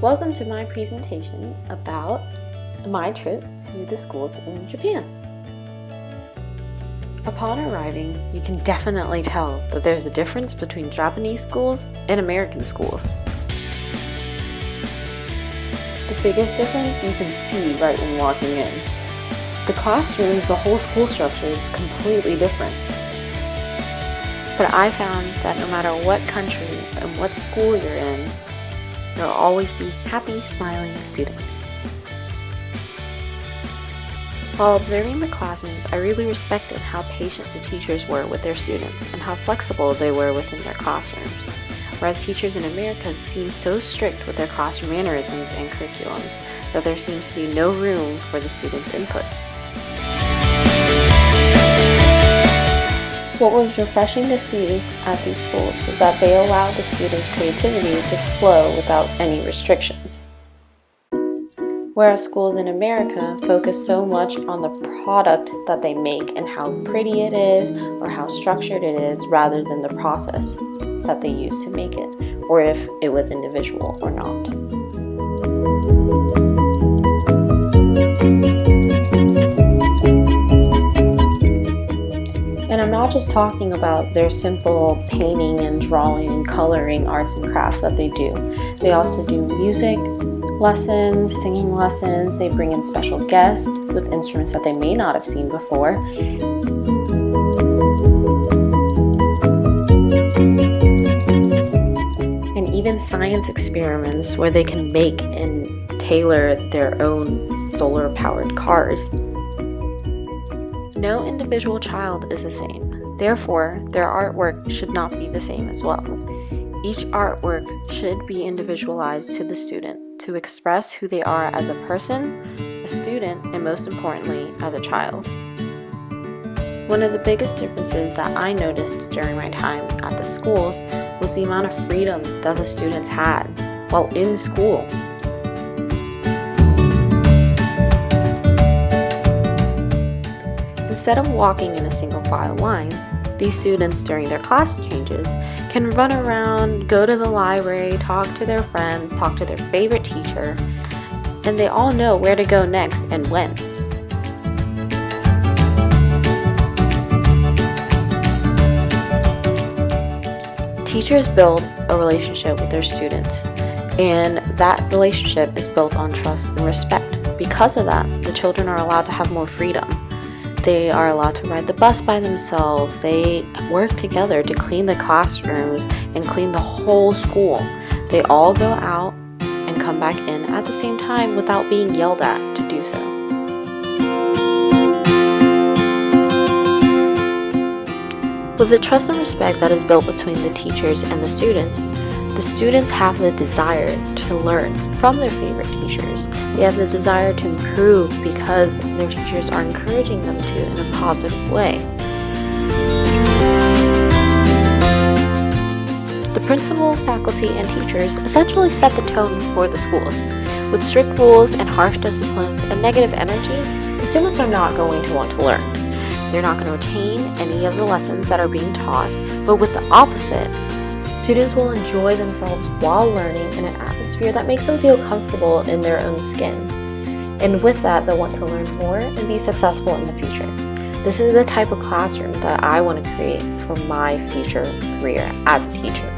Welcome to my presentation about my trip to the schools in Japan. Upon arriving, you can definitely tell that there's a difference between Japanese schools and American schools. The biggest difference you can see right when walking in. The classrooms, the whole school structure is completely different. But I found that no matter what country and what school you're in, there will always be happy, smiling students. While observing the classrooms, I really respected how patient the teachers were with their students and how flexible they were within their classrooms, whereas teachers in America seem so strict with their classroom mannerisms and curriculums that there seems to be no room for the students' inputs. What was refreshing to see at these schools was that they allowed the students' creativity to flow without any restrictions. Whereas schools in America focus so much on the product that they make and how pretty it is or how structured it is rather than the process that they use to make it, or if it was individual or not. And I'm not just talking about their simple painting and drawing and coloring arts and crafts that they do. They also do music lessons, singing lessons. They bring in special guests with instruments that they may not have seen before. And even science experiments where they can make and tailor their own solar-powered cars. No individual child is the same. Therefore, their artwork should not be the same as well. Each artwork should be individualized to the student to express who they are as a person, a student, and most importantly, as a child. One of the biggest differences that I noticed during my time at the schools was the amount of freedom that the students had while in school. Instead of walking in a single file line, these students during their class changes can run around, go to the library, talk to their friends, talk to their favorite teacher, and they all know where to go next and when. Teachers build a relationship with their students, and that relationship is built on trust and respect. Because of that, the children are allowed to have more freedom. They are allowed to ride the bus by themselves. They work together to clean the classrooms and clean the whole school. They all go out and come back in at the same time without being yelled at to do so. With the trust and respect that is built between the teachers and the students have the desire to learn from their favorite teachers. They have the desire to improve because their teachers are encouraging them to in a positive way. The principal, faculty, and teachers essentially set the tone for the schools. With strict rules and harsh disciplines and negative energy, the students are not going to want to learn. They're not going to retain any of the lessons that are being taught, but with the opposite, students will enjoy themselves while learning in an atmosphere that makes them feel comfortable in their own skin. And with that, they'll want to learn more and be successful in the future. This is the type of classroom that I want to create for my future career as a teacher.